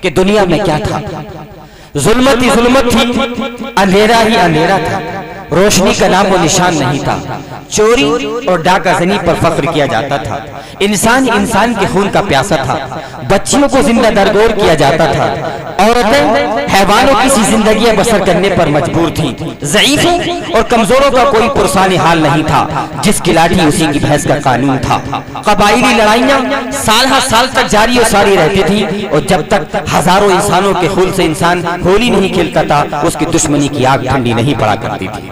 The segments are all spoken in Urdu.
کہ دنیا میں کیا تھا. ظلمت ہی ظلمت تھی، اندھیرا ہی اندھیرا تھا، روشنی کا نام و نشان نہیں تھا. چوری اور ڈاکہ زنی پر فخر کیا جاتا تھا. انسان انسان کے خون کا پیاسا تھا. بچیوں کو زندہ درگور کیا جاتا تھا. عورتیں حیوانوں کی سی زندگیاں بسر کرنے پر مجبور تھیں. ضعیفوں اور کمزوروں کا کوئی پرسانی حال نہیں تھا. جس کی لاٹھی اسی کی بھینس کا قانون تھا. قبائلی لڑائیاں سال ہر سال تک جاری و ساری رہتی تھیں، اور جب تک ہزاروں انسانوں کے خون سے انسان ہولی نہیں کھیلتا تھا، اس کی دشمنی کی آگ ٹھنڈی نہیں پڑا کرتی تھی.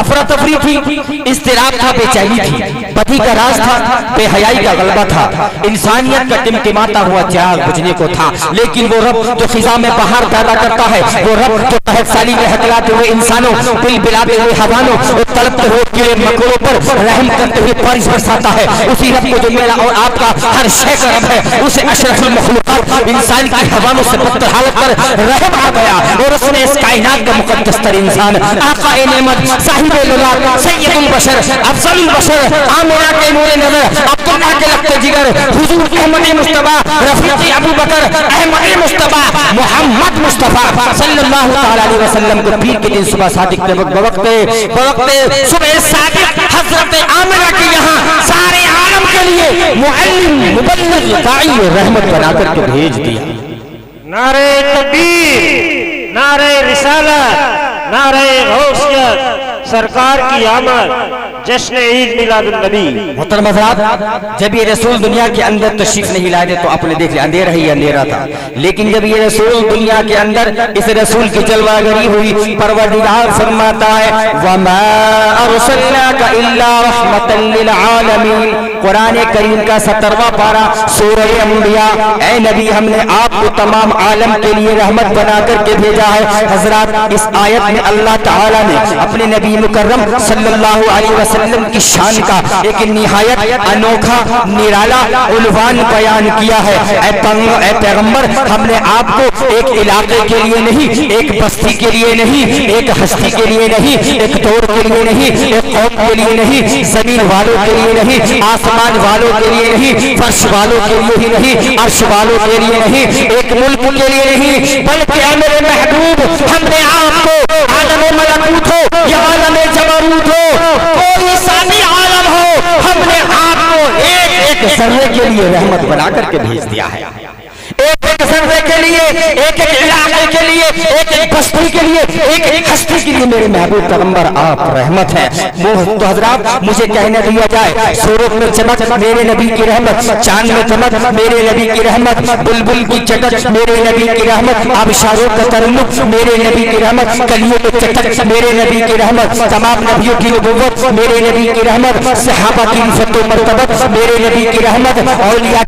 افراتفری تھی، اضطراب تھا، بے چینی تھی، بدی کا راز تھا، بے حیائی کا غلبہ تھا. انسانیت کا ٹمٹماتا ہوا چراغ بجھنے کو تھا. لیکن وہ رب جو خزاں میں بہار پیدا کرتا ہے، وہ رب جو قحط سالی میں ہکلاتے ہوئے انسانوں، بل بلاتے ہوئے حیوانوں اور تڑپتے ہوئے کیڑے مکوڑوں پر رحم کرتے ہوئے بارش برساتا ہے، اسی رب کو جو میرا اور آپ کا ہر شے کا رب ہے، اسے اشرف المخلوقات انسان کی حیوانوں سے بدتر حالت پر رحم آ گیا، اور اس نے اس کائنات کا مقدس تر انسان، آقا نعمت، صاحب الولاد، سید البشر، افضل البشر، آمنہ کے نور نظر، عبداللہ کے لگتے جگر، حضور احمد مصطفیٰ، رفیق ابو بکر، احمد مصطفیٰ، محمد مصطفیٰ صلی اللہ علیہ وسلم کو پیر کے دن صبح صادق کے بوقت صبح صادق حضرت آمنہ کے یہاں سارے عالم کے لیے معلم، مبلغ، داعی و رحمت بنا کر کے بھیج دیا. نعرہ تکبیر، نعرہ رسالت، نعرہ غوثیت، سرکار کی آمد، جشن عید میلاد النبی. محترم حضرات، جب یہ رسول دنیا کے اندر تشریف نہیں لائے تھے تو آپ نے دیکھ لیا اندھیرا ہی اندھیرا تھا. لیکن جب یہ رسول دنیا کے اندر اس رسول کی جلوہ گری ہوئی، پروردگار فرماتا ہے وَمَا أَرْسَلْنَاكَ إِلَّا رَحْمَةً لِّلْعَالَمِينَ. قرآن کریم کا 17واں پارہ سورہ انبیاء. اے نبی، ہم نے آپ کو تمام عالم کے لیے رحمت بنا کر کے بھیجا ہے. حضرات، اس آیت میں اللہ تعالیٰ نے اپنے نبی مکرم صلی اللہ علیہ وسلم کی شان کا ایک نہایت انوکھا نرالا عنوان بیان کیا ہے. اے پیغمبر، ہم نے آپ کو ایک علاقے کے لیے نہیں، ایک بستی کے لیے نہیں، ایک ہستی کے لیے نہیں، ایک دور کے لیے نہیں، ایک قوم کے لیے نہیں، زمین والوں کے لیے نہیں، آسمان والوں کے لیے نہیں، فرش والوں کے لیے ہی نہیں، عرش والوں کے لیے نہیں، ایک ملک کے لیے نہیں، بلکہ اے میرے محبوب، ہم نے آپ کو عالم ملکوت ہو یا عالم جبروت ہو، کوئی ثانی عالم ہو، ہم نے آپ کو ایک ایک ذرے کے لیے رحمت بنا کر کے بھیج دیا ہے. ایک ایک ذرے کے لیے، ایک ایک علاقے کے لیے، ایک ایک بستی کے لیے، ایک ایک ہستی کے لیے میرے محبوب پیغمبر آپ رحمت ہیں. تو حضرات، مجھے کہنے دیا جائے سورت میں چمک میرے نبی کی رحمت، چاند میں چمک میرے نبی کی رحمت، بلبل کی چٹک میرے نبی کی رحمت، آبشاروں کا ترنم میرے نبی کی رحمت، کلیوں میں چٹک میرے نبی کی رحمت، تمام نبیوں کی نبوت میرے نبی کی رحمت، صحابہ کی عزت و مرتبت میرے نبی کی رحمت، اولیاء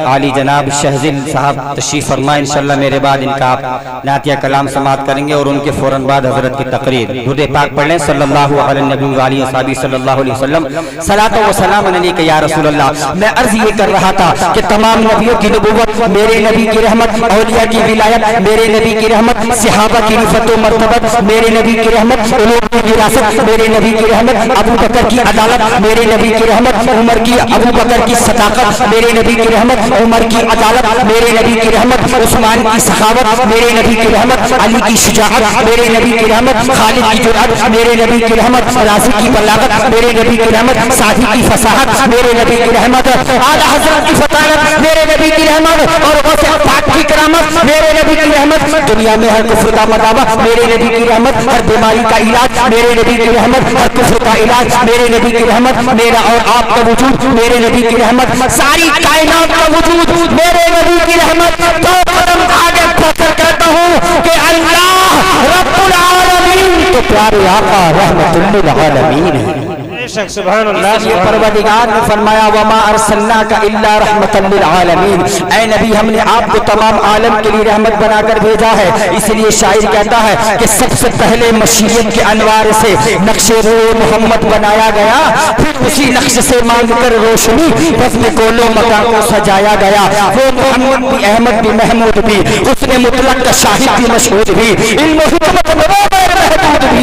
عالی جناب شہزل صاحب تشریف فرمائیں. انشاءاللہ میرے بعد ان کا آپ نعتیہ کلام سماعت کریں گے، اور ان کے فوراً بعد حضرت کی تقریر. درود پاک پڑھ لیں صلی اللہ علی النبی وآلہ وصحبہ صلی اللہ علیہ وسلم. صلاۃ و سلام علیک یا رسول اللہ. میں عرض یہ کر رہا تھا کہ تمام نبیوں کی نبوت میرے نبی کی رحمت، اولیاء کی ولایت میرے نبی کی رحمت، صحابہ کی رفعت و مرتبت میرے نبی کی رحمت، علوم کی وراثت میرے نبی کی رحمت، ابو بکر کی عدالت میرے نبی کی رحمت، عمر کی ابو بکر کی صداقت میرے نبی کی رحمت، عمر کی عدالت میرے نبی کی رحمت، عثمان کی سخاوت میرے نبی کی رحمت، علی کی شجاعت میرے نبی کی رحمت، خالد کی جرأت میرے نبی کی رحمت، رازی کی بلاغت میرے نبی کی رحمت، سعدی کی فصاحت میرے نبی کی رحمت، اعلی حضرت کی فطانت میرے نبی کی رحمت، اور غوث پاک کی کرامت میرے نبی کی رحمت. دنیا میں ہر کفر کا مداوع میرے نبی کی رحمت، ہر بیماری کا علاج میرے نبی کی رحمت، ہر کفر کا علاج میرے نبی کی رحمت، میرا اور آپ کا وجود میرے نبی کی رحمت، ساری کائنات کا وجود میرے نبی کی رحمت. دو قدم آگے بڑھ کر کہتا ہوں کہ اللہ رب العالمین تو پیارے آقا رحمت للعالمین ہے. سبحان اللہ. یہ پروردگار نے فرمایا وما ارسلناک الا رحمتا للعالمین. اے نبی، ہم نے آپ کو تمام عالم کے لیے رحمت بنا کر بھیجا ہے. اس لیے شاعر کہتا ہے کہ سب سے پہلے مشیت کے انوار سے نقش روح محمد بنایا گیا، پھر اسی نقش سے مانگ کر روشنی وزن کولو مکان کو سجایا گیا. وہ محمد بھی، احمد بھی، محمود بھی، حسن مطلق کا شاہد بھی، مشہود بھی، علم و حکمت محدود بھی،